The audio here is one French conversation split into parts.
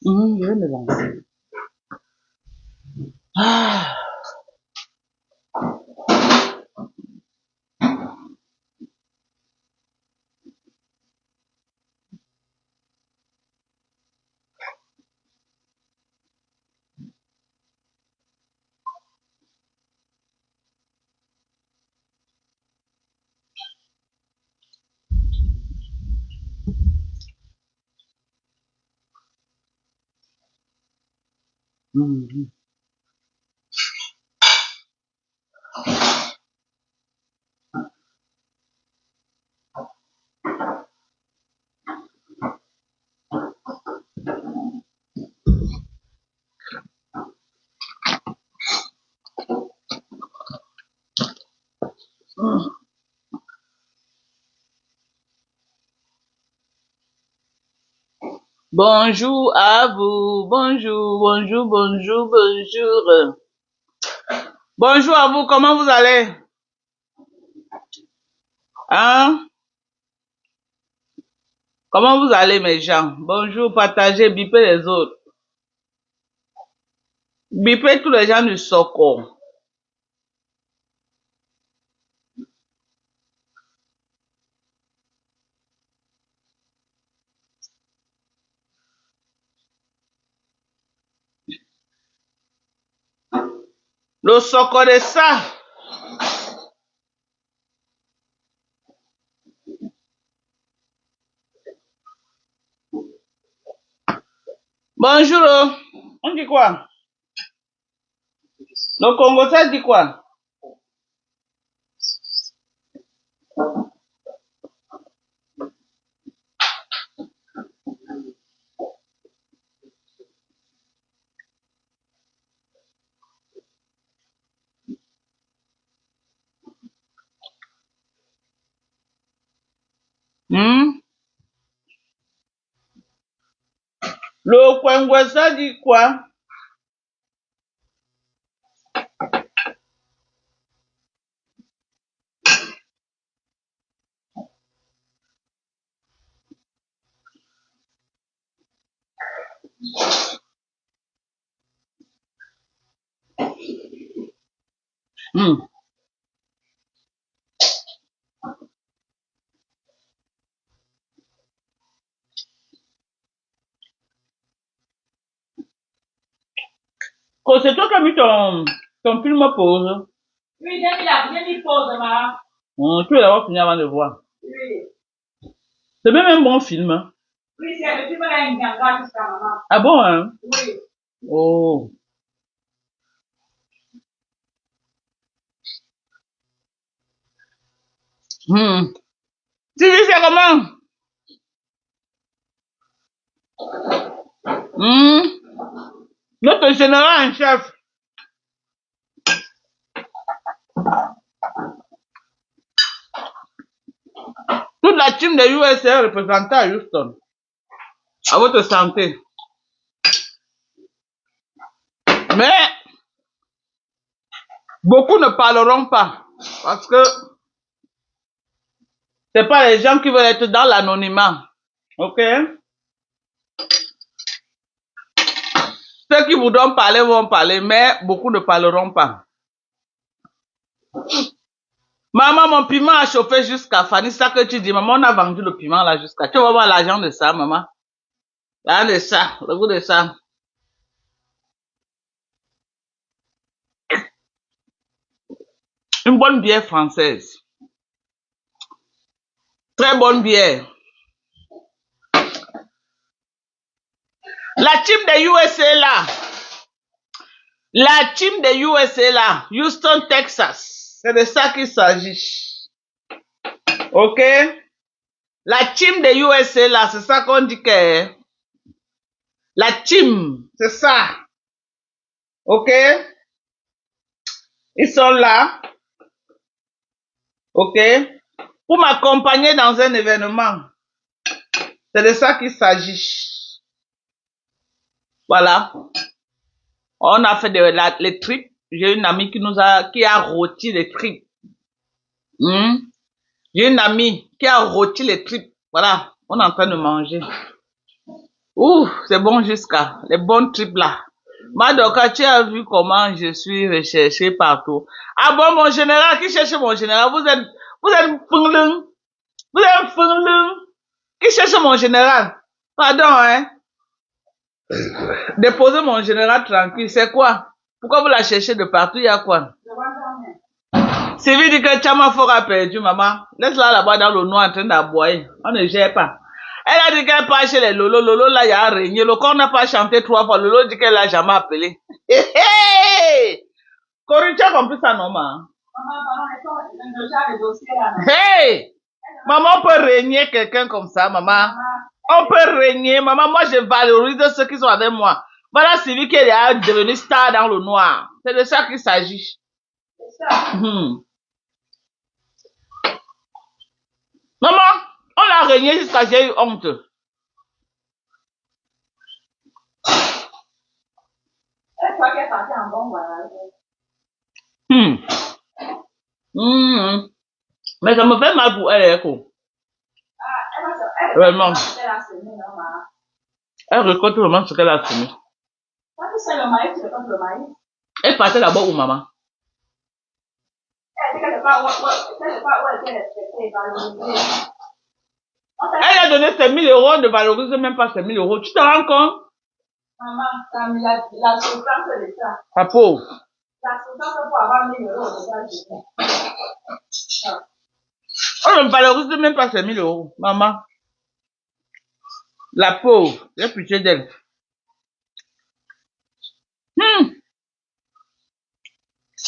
Je vais me lancer. Ah. Mhm. Bonjour à vous, bonjour, bonjour, bonjour, bonjour. Bonjour à vous, comment vous allez? Hein? Comment vous allez mes gens? Bonjour, partagez, bipez les autres. Bipez tous les gens du Soko. Le Soko de ça. Bonjour, on dit quoi? Le Congo, ça dit quoi? Hmm? Le Congo, ça dit quoi? Hmm. Oh, c'est toi qui as mis ton film pause. Oui, j'ai mis pause, ma. Tu vas l'avoir fini avant de voir. Oui. C'est même un bon film. Hein. Oui, c'est le film là, il y jusqu'à maman. Ah bon, hein? Oui. Oh. Hmm. Tu dis c'est comment? Hmm. Notre général en chef. Toute la team de USA est représentée à Houston. À votre santé. Mais beaucoup ne parleront pas. Parce que c'est pas les gens qui veulent être dans l'anonymat. Ok? Ceux qui voudront parler vont parler, mais beaucoup ne parleront pas. Maman, mon piment a chauffé jusqu'à Fanny, ça que tu dis. Maman, on a vendu le piment là jusqu'à. Tu vas voir l'argent de ça, maman. L'argent de ça, le goût de ça. Une bonne bière française. Très bonne bière. La team de USA là. La team de USA là. Houston, Texas. C'est de ça qu'il s'agit. Ok? La team de USA là, c'est ça qu'on dit que. La team, c'est ça. Ok? Ils sont là. Ok? Pour m'accompagner dans un événement. C'est de ça qu'il s'agit. Voilà. On a fait les tripes. J'ai une amie qui a rôti les tripes. J'ai une amie qui a rôti les tripes. Voilà. On est en train de manger. Ouh, c'est bon jusqu'à les bons trips là. Madoka, tu as vu comment je suis recherché partout. Ah bon, mon général, qui cherche mon général? Vous êtes funglung. Vous êtes funglung. Qui cherche mon général? Pardon, hein? Déposez mon général tranquille. C'est quoi? Pourquoi vous la cherchez de partout? Il y a quoi? Sylvie dit que Chama Fort a perdu, maman. Laisse-la là-bas dans le noir en train d'aboyer. On ne gère pas. Elle a dit qu'elle part chez les Lolo. Lolo, là, il y a un régné. Le corps n'a pas chanté 3 fois. Lolo dit qu'elle l'a jamais appelé. Hé, hé! Corinne, tu as compris ça, non, maman? Hey! Maman, on peut régner quelqu'un comme ça, maman. On peut régner. Maman, moi, je valorise ceux qui sont avec moi. Voilà Sylvie qui est devenu star dans le noir. C'est de ça qu'il s'agit. Maman, on l'a régné jusqu'à j'ai eu honte. Elle croit qu'elle est partie en bon voyage. Mais ça me fait mal pour elle, quoi. Vraiment. Elle récolte vraiment ce qu'elle a semé. Quand tu sais le maïs, tu récoltes le maïs. Elle partait là-bas où, maman? Elle a donné ses 1000 euros, ne valorise même pas ses 1000 euros. Tu te rends compte? Maman, tu as mis la souffrance de ça. La pauvre. La souffrance pour avoir 1000 euros, on ne valorise même pas ses 1000 euros, maman. La pauvre, j'ai pitié d'elle.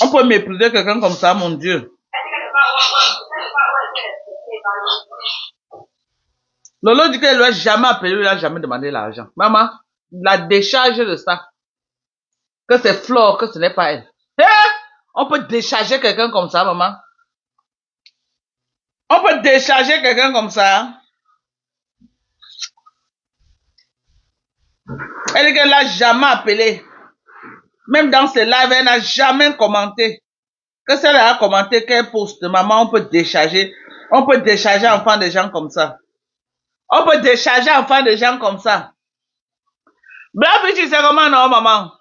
On peut mépriser quelqu'un comme ça, mon Dieu. Lolo dit qu'elle ne l'a jamais appelé, il n'a jamais demandé l'argent. Maman, la décharge de ça. Que c'est Flore, que ce n'est pas elle. On peut décharger quelqu'un comme ça, maman. On peut décharger quelqu'un comme ça. Elle dit qu'elle l'a jamais appelé. Même dans ses lives, elle n'a jamais commenté. Que si elle a commenté qu'elle poste, maman, on peut décharger. On peut décharger enfant des gens comme ça. On peut décharger enfant des gens comme ça. Black Beauty, c'est comment, non, maman?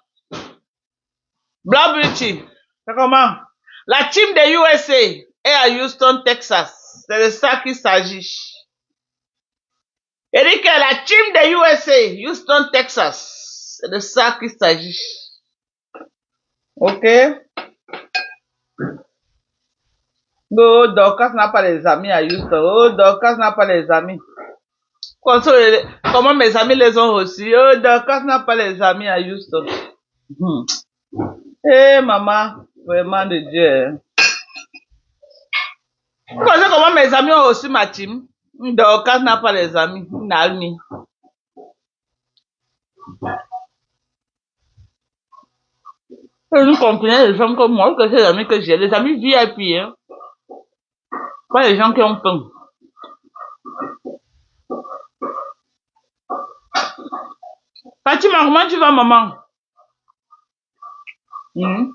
Black Beauty, c'est comment? La team de USA est à Houston, Texas. C'est de ça qu'il s'agit. Elle dit que la team de USA, Houston, Texas. C'est de ça qu'il s'agit. Ok? Oh, Dorcas n'a pas les amis à Houston. Oh, Dorcas n'a pas les amis. Comment mes amis les ont reçus? Oh, Dorcas n'a pas les amis à Houston. Eh, maman, vraiment de Dieu. Vous pensez comment mes amis ont reçu ma team? Dorcas n'a pas les amis. Nalmi. Nous comprenons les gens comme moi, que c'est les amis que j'ai. Les amis VIP, hein. Pas les gens qui ont faim. Fatima, comment tu vas, maman? Hein?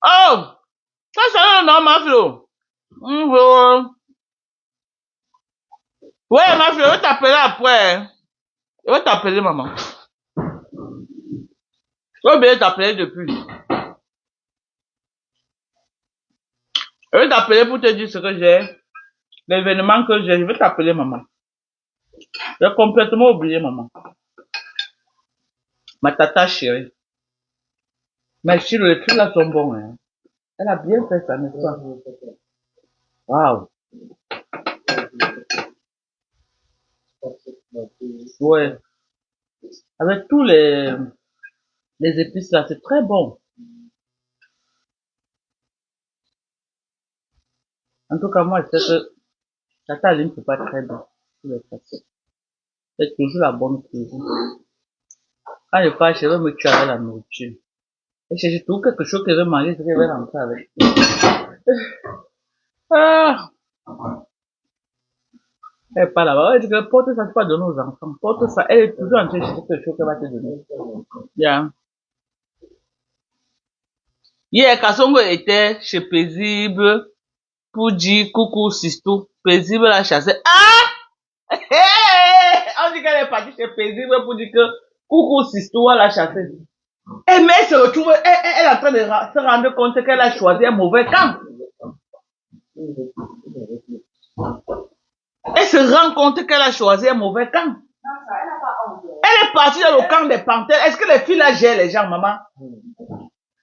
Oh! Ça, c'est un nom, ma fille. Ouais, ma fille, je vais t'appeler après. Je vais t'appeler, maman. Je vais bien t'appeler depuis. Je vais t'appeler pour te dire ce que j'ai. L'événement que j'ai. Je vais t'appeler, maman. J'ai complètement oublié, maman. Ma tata chérie. Mais si les trucs là sont bons, hein. Elle a bien fait ça, n'est-ce pas? Waouh. Ouais. Avec tous les épices là, c'est très bon. En tout cas, moi, je sais que tata Aline ne fait pas très bien. C'est toujours la bonne cuisine. Quand je pars, je vais me tuer avec la nourriture. Et si je trouve quelque chose que je vais manger, je vais rentrer avec. Ah! Elle est pas là-bas. Elle dit que porte ça, tu pas donner aux enfants. Porte ça. Elle est toujours en train de chercher quelque chose qu'elle va te donner. Yeah. Hier, Kassongo était chez Paisible pour dire coucou Sistou. Paisible l'a chassé. Ah! On dit qu'elle est partie chez Paisible pour dire que coucou Sistou, elle l'a chassé. Et mais elle se retrouve, elle est en train de se rendre compte qu'elle a choisi un mauvais camp. Elle se rend compte qu'elle a choisi un mauvais camp. Elle est partie dans le camp des panthères. Est-ce que les filles là gèrent les gens, maman?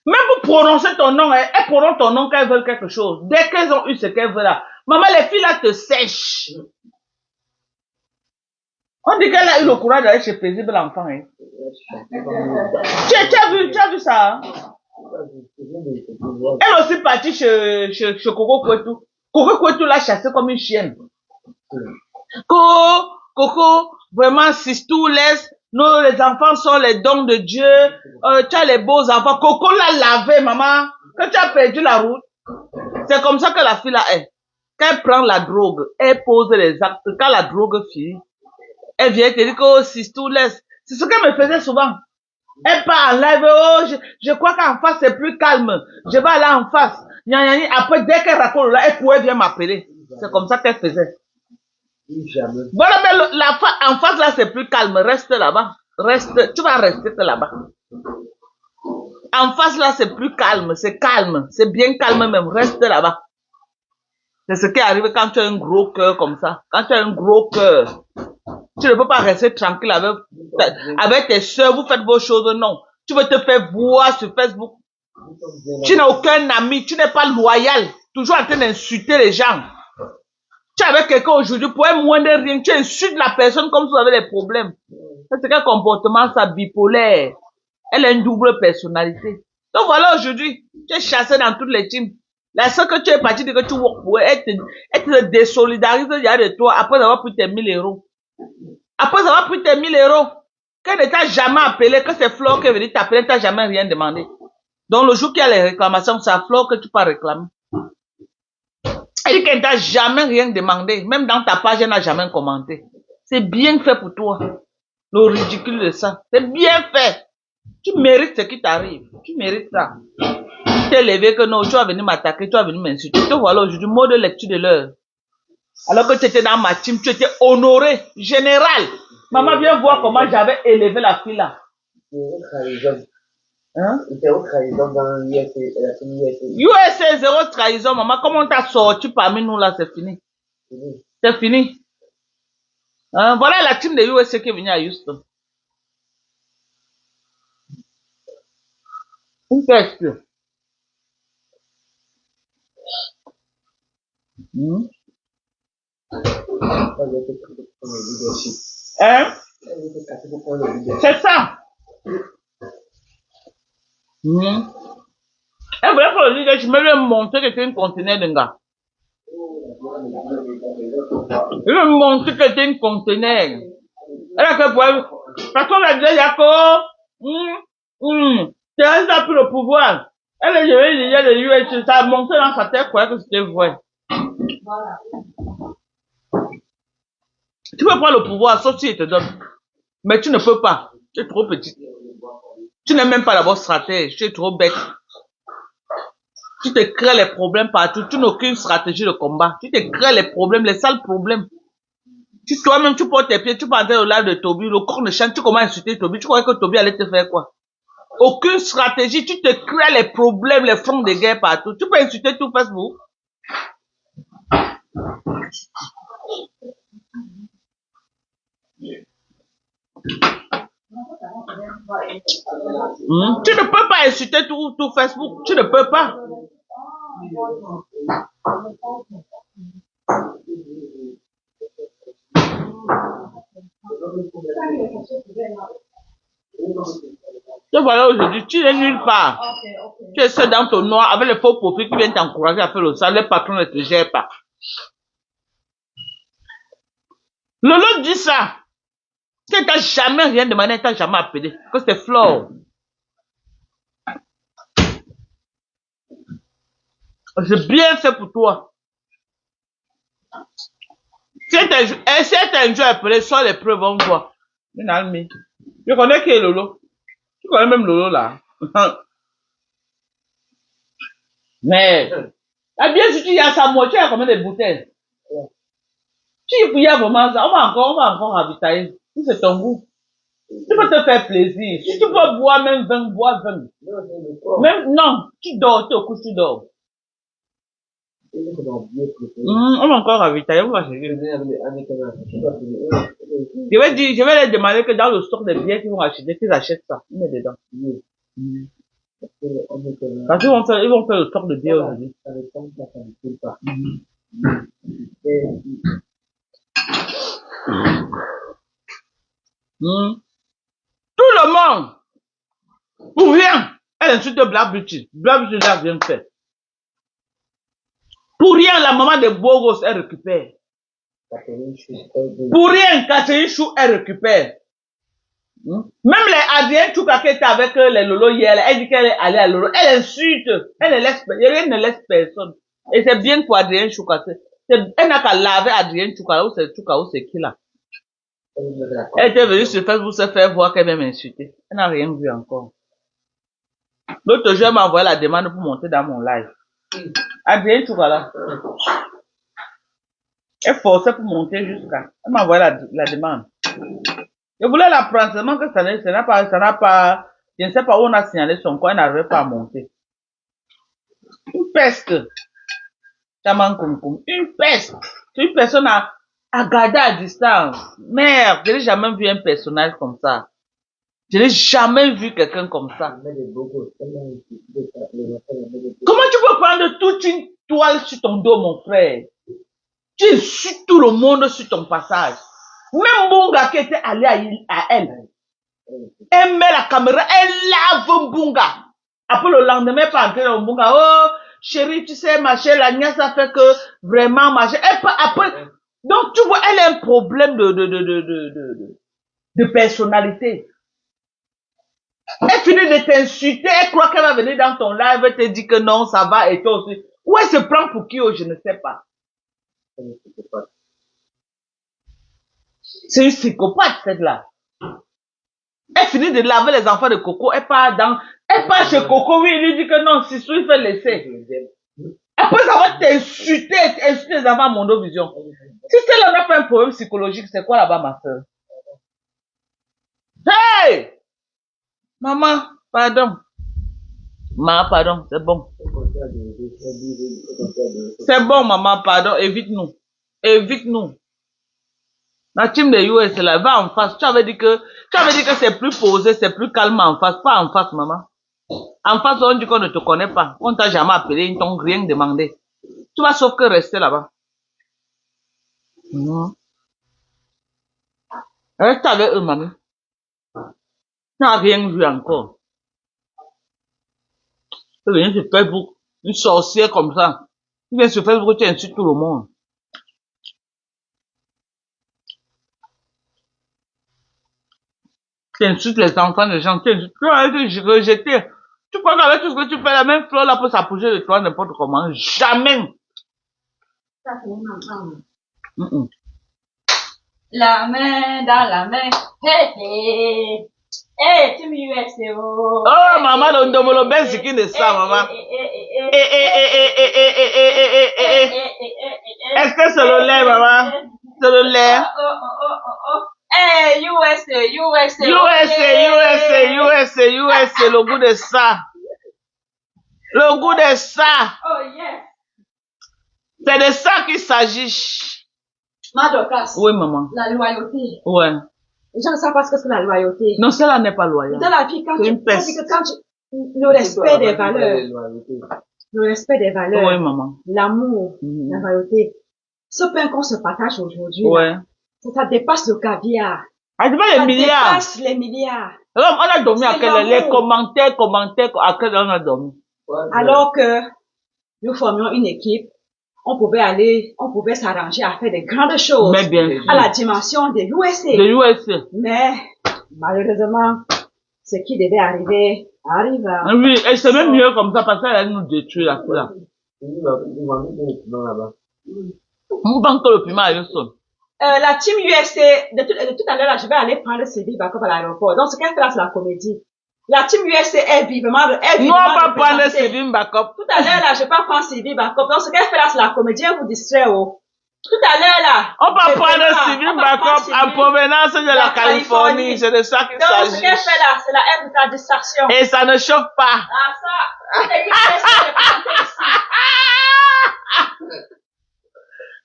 Même pour prononcer ton nom, elles prononcent ton nom quand elles veulent quelque chose. Dès qu'elles ont eu ce qu'elles veulent là. Maman, les filles là te sèchent. On dit qu'elle a eu le courage d'aller chez Paisible l'enfant. Hein. Tu as vu ça? Hein? Elle aussi partie chez Coco Kouetou. Coco Kouetou l'a chassée comme une chienne. Coco, vraiment, Sistou laisse. Nous, les enfants sont les dons de Dieu. Tu as les beaux enfants. Coco l'a lavé, maman. Quand tu as perdu la route, c'est comme ça que la fille là est. Quand elle prend la drogue, elle pose les actes. Quand la drogue finit, elle vient te dire que oh, Sistou laisse. C'est ce qu'elle me faisait souvent. Elle part en live. Oh, je crois qu'en face c'est plus calme. Je vais aller en face. Après, dès qu'elle raconte là, elle pouvait venir m'appeler. C'est comme ça qu'elle faisait. Voilà, mais en face là, c'est plus calme. Reste là-bas. Reste, tu vas rester là-bas. En face là, c'est plus calme. C'est calme. C'est bien calme même. Reste là-bas. C'est ce qui arrive quand tu as un gros cœur comme ça. Quand tu as un gros cœur, tu ne peux pas rester tranquille avec tes soeurs. Vous faites vos choses. Non. Tu veux te faire voir sur Facebook. Tu n'as aucun ami. Tu n'es pas loyal. Toujours en train d'insulter les gens. Tu es avec quelqu'un aujourd'hui, pour un moins de rien, tu insultes la personne comme si vous avez des problèmes. C'est quel comportement, ça, bipolaire. Elle a une double personnalité. Donc voilà, aujourd'hui, tu es chassé dans toutes les teams. La seule que tu es partie de que tu work pour elle te désolidarise de toi après avoir pris tes 1000 euros. Après avoir pris tes 1000 euros, qu'elle ne t'a jamais appelé, que c'est Flore qui est venue t'appeler, elle ne t'a jamais rien demandé. Donc le jour qu'il y a les réclamations, c'est à Flore que tu peux réclamer. Elle dit qu'elle ne t'a jamais rien demandé. Même dans ta page, elle n'a jamais commenté. C'est bien fait pour toi. Le ridicule de ça. C'est bien fait. Tu mérites ce qui t'arrive. Tu mérites ça. Tu t'es levé que non, tu vas venir m'attaquer, tu vas venir m'insulter. Te voilà aujourd'hui, mot de lecture de l'heure. Alors que tu étais dans ma team, tu étais honoré, général. Maman, viens voir comment j'avais élevé la fille là. Hein? USA, zéro trahison, maman. Comment t'as sorti parmi nous là, c'est fini. C'est fini. Hein? Voilà la team de USA qui est venue à Houston. Une question. Hein? C'est ça. Elle voulait faire le leader, je me lui ai montré que c'était un conteneur d'un gars. Je lui ai montré que c'était un conteneur. Elle a fait pour parce qu'on a dit, Yako, Thérèse a pris le pouvoir. Elle a dit, le US, ça a monté dans sa tête, quoi, que c'était vrai. Tu peux prendre le pouvoir, sauf si il te donne. Mais tu ne peux pas. Tu es trop petit. Tu n'es même pas d'abord stratège. Tu es trop bête. Tu te crées les problèmes partout. Tu n'as aucune stratégie de combat. Tu te crées les problèmes, les sales problèmes. Toi-même, tu portes tes pieds, tu partais au live de Toby, le corps ne chante, tu commences à insulter Toby. Tu croyais que Toby allait te faire quoi? Aucune stratégie. Tu te crées les problèmes, les fronts de guerre partout. Tu peux insulter tout Facebook. Tu ne peux pas insulter tout Facebook. Tu ne peux pas. Donc voilà, aujourd'hui, tu n'es nulle part. Tu es seul dans ton noir avec les faux profils qui viennent t'encourager à faire le sale. Les patrons ne te gèrent pas. Lolo dit ça. Tu n'as jamais rien demandé, tu n'as jamais appelé. Que c'est Flore. J'ai bien fait pour toi. Si c'est un jeu appelé, soit les preuves, on voit. Je connais qui est Lolo. Tu connais même Lolo là. Mais, la bien sûr, il y a sa moitié, il y a combien de bouteilles? Si il y a vraiment ça, on va encore ravitailler. Si c'est ton goût. Tu peux te faire plaisir. Si tu peux boire même 20, bois 20. Même, non, tu dors, tu te couches, tu dors. On va encore ravitailler, on va chercher. Je vais leur demander que dans le stock de bières qu'ils vont acheter, qu'ils achètent ça. Ils mettent dedans. Parce qu'ils ils vont faire le stock de bières aujourd'hui. Tout le monde, pour rien, elle insulte Black Beauty. Black Beauty n'a rien fait. Pour rien, la maman de Bogos, elle récupère. Pour rien, Catherine Chou, elle récupère. Même les Adrien Chouka qui était avec les Lolo hier, elle dit qu'elle est allée à Lolo. Elle insulte. Elle ne laisse personne. Et c'est bien pour Adrien Chouka. Elle n'a qu'à laver Adrien Chouka ou c'est qui là. Elle était venue sur Facebook se faire voir qu'elle m'a insulté. Elle n'a rien vu encore. L'autre jour, elle m'a envoyé la demande pour monter dans mon live. Adrien Chouka là. Elle forçait pour monter jusqu'à. Elle m'a envoyé la demande. Je voulais la prendre seulement que ça n'a pas, je ne sais pas où on a signalé son coin, elle n'arrivait pas à monter. Une peste. Une peste. Une personne à garder à distance. Merde, je n'ai jamais vu un personnage comme ça. Je n'ai jamais vu quelqu'un comme ça. Comment tu peux prendre toute une toile sur ton dos, mon frère? Tu insultes tout le monde sur ton passage. Même Bunga qui était allé à elle. Elle met la caméra, elle lave Bunga. Après le lendemain, pas entrer dans Bunga. Oh, chérie, tu sais, ma chérie, la nièce a fait que vraiment, ma chérie. Après, donc tu vois, elle a un problème de personnalité. Elle finit de t'insulter, elle croit qu'elle va venir dans ton live, elle te dit que non, ça va, et toi aussi. Ou elle se prend pour qui, je ne sais pas. C'est une psychopathe, celle-là. Elle finit de laver les enfants de Coco, elle part chez Coco, oui, il lui dit que non, si il fait laisser. Après, ça va insulter les enfants à Mondovision. Si celle-là n'a pas un problème psychologique, c'est quoi là-bas, ma soeur? Hey! Maman, pardon. Maman, pardon, c'est bon. C'est bon, maman, pardon, évite-nous. Évite-nous. La team de US là, va en face. Tu avais dit que c'est plus posé, c'est plus calme en face, pas en face, maman. En face, on dit qu'on ne te connaît pas. On t'a jamais appelé, ils t'ont rien demandé. Tu vas sauf que rester là-bas. Non. Reste avec eux, maman. Tu n'as rien vu encore. Tu viens sur Facebook, une sorcière comme ça. Tu viens sur Facebook, tu insultes tout le monde. Tu insultes les enfants des gens, tu vas être rejeté. Tu crois qu'avec tout ce que tu fais, la même fleur là peut s'approcher de toi n'importe comment. Jamais. La main dans la main. Hey, hey. Hey, tu m'y oh, maman, le ndomolo ben c'est qui de ça, maman. Est-ce que c'est le lait, maman? C'est le lait. Hey, USA, le goût de ça. Le goût de ça. Oh, yes. C'est de ça qu'il s'agit. Madokas. Oui, maman. La loyauté. Ouais. Les gens ne savent pas ce que c'est la loyauté. Non, cela n'est pas loyal. Dans la vie, le respect des valeurs. Le respect des valeurs. Oui, maman. L'amour, la loyauté. Ce pain qu'on se partage aujourd'hui. Ouais. Ça dépasse le caviar. Ça dépasse les milliards. On a dormi à quelle heure? Les commentaires, à quelle heure on a dormi? Alors que nous formions une équipe, on pouvait s'arranger à faire des grandes choses. Mais bien sûr. À la dimension des USA. Des USA. Mais, malheureusement, ce qui devait arriver, arrive. Oui, et c'est même mieux comme ça parce qu'elle allait nous détruire là. On pense que le piment a une sonne. La team USA, de tout à l'heure, je vais aller prendre Sylvie Bakov à l'aéroport. Donc, ce qu'elle fait là, c'est la comédie. La team USA est vivement Nous, on va prendre Sylvie Mbakop. Tout à l'heure, là, je vais pas prendre Sylvie Mbakop. Donc, ce qu'elle fait là, c'est la comédienne vous distrait, oh. Tout à l'heure, là. On va prendre Sylvie Mbakop en provenance de la Californie. C'est de ça qu'il s'agit. Donc, ce qu'elle fait là, c'est la aide de ta distraction. Et ça ne chauffe pas. Ah, ça. Toute l'équipe USA est présentée ici.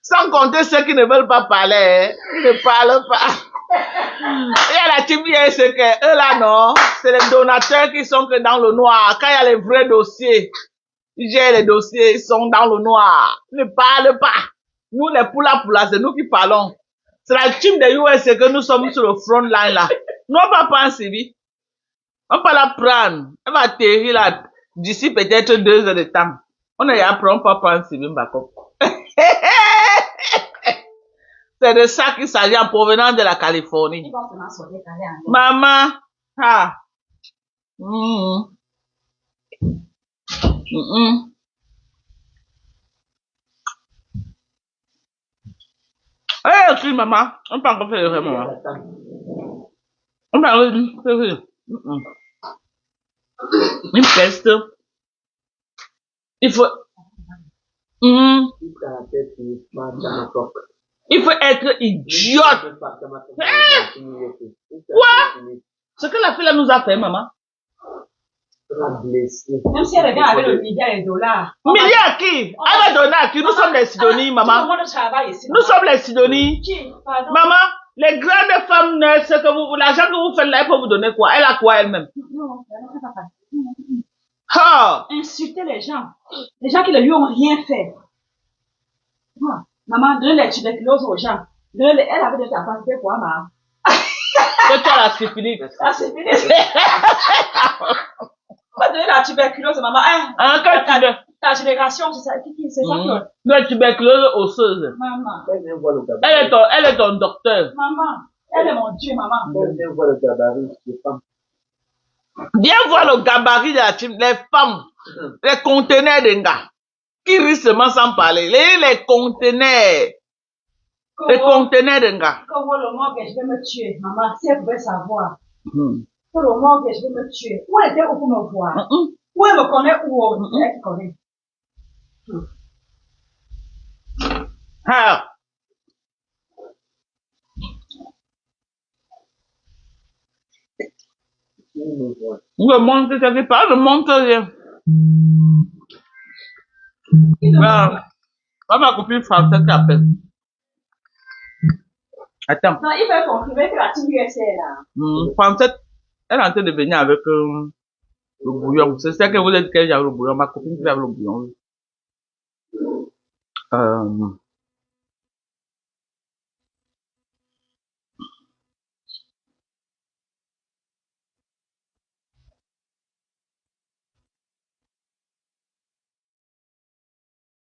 Sans compter ceux qui ne veulent pas parler, hein. Ils ne parlent pas. Il y a la team c'est que eux là, non, c'est les donateurs qui sont que dans le noir. Quand il y a les vrais dossiers, ils gèrent les dossiers, ils sont dans le noir. Ils ne parlent pas. Nous, les poula, c'est nous qui parlons. C'est la team des US que nous sommes sur le front line là. Nous, on va pas en Syrie. On va la prendre. Elle va atterrir là d'ici peut-être 2 heures de temps. On est après, on va prendre Sylvie Mbakop. C'est de ça qu'il s'agit en provenance de la Californie. Maman, ah. Eh, maman, on peut encore faire le maman. On peut encore faire le une peste. Il faut. Il faut être idiote. Quoi? Ce que la fille là nous a fait, maman. Même si elle regarde avec le milliard et dollars. Milliard à qui? Elle va donner à qui? Nous sommes les Sidonies, maman. Nous sommes les Sidonies. Maman, les grandes femmes nurses, l'argent que vous faites là, elle peut vous donner quoi? Elle a quoi elle-même? Non, elle n'a pas fait. Oh. Insulter les gens qui ne lui ont rien fait. Maman, donne les tuberculoses aux gens. Elle avait de ta capacité quoi, maman? Que toi la syphilis. La syphilis. On va donner la tuberculose, maman. Ta génération, c'est ça que... La tuberculose osseuse. Maman. Elle est ton docteur. Maman. Elle est mon Dieu, maman. Viens voir le gabarit de la team, les femmes, les conteneurs de gars, qui rient seulement sans parler, les conteneurs, les conteneurs de gars. Quand le moment que je vais me tuer, maman, si elle pouvait savoir, quand le moment que je vais me tuer, où elle était où pour me voir, où elle me connaît, où elle connaît. Ah. Le montre, ça fait pas, le montre rien. Ma copine française qui appelle. Attends. Non, il veut confirmer que la team USA est là. Française, elle est en train de venir avec le bouillon. C'est ça que vous êtes qu'elle a le bouillon. Ma copine qui a le bouillon.